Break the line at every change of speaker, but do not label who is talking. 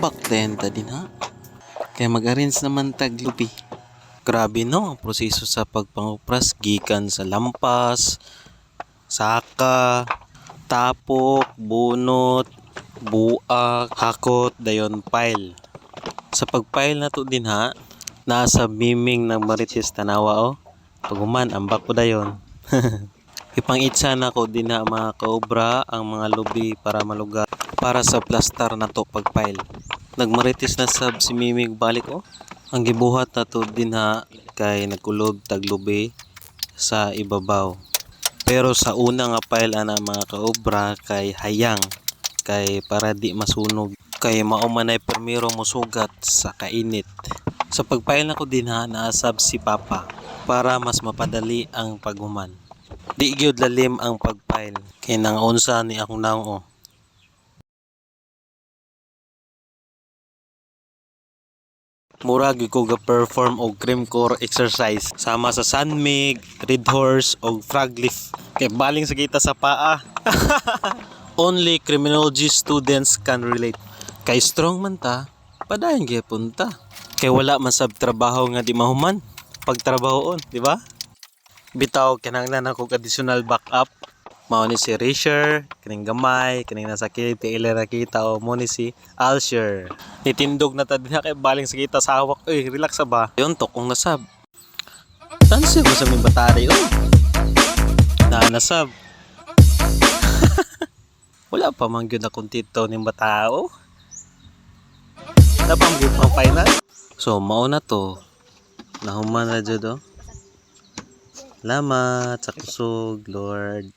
tambak din ta din ha. Kaya mag-arrange naman tag lupi. Grabe no, ang proseso sa pagpangupras gikan sa lampas, saka, tapok, bunot, buak, hakot, dayon pile. Sa pagpile na to din ha, nasa miming ng Marites Tanawa o. Paguman, ambak ko dayon. Ipangitsa na ko din ha mga kaobra ang mga lubi para malugar para sa plastar na to pagpile. Nagmarites na sab si miming balik o. Ang gibuhat na to din ha kay nagkulob taglubi sa ibabaw. Pero sa una nga pile ana mga kaobra kay hayang kay para di masunog kay maumanay permiro mosugat sa kainit. Sa pagpile na ko din ha naasab si Papa para mas mapadali ang paghuman. Di gyud lalim ang pagpile kay nangaunsa ni akong naong o. Murag ko ga-perform og cream core exercise sama sa Sunmig, Red Horse og Frog Leaf. Kay baling sa kita sa paa. Only criminology students can relate. Kay strong man ta, padayon gyapon ta. Kay wala man sab trabaho nga di mahuman pagtrabahoon, di ba? Bitaw kinahanglan ako additional backup. Mao ni si Risher, kining gamay, kining nasa kilid kay ila nakita o mo ni si Alsher. Nitindog na ta dinha kay baling sa kita sa hawak. Oy, relax sa ba? Yon tokong nasab. Tansi mo sa mga batari oh. Nasab. Wala pa man gyud akong tito ning batao. Napang gyud pang final. So mao na to. Nahuman na jud oh. Salamat sa kusog, Lord.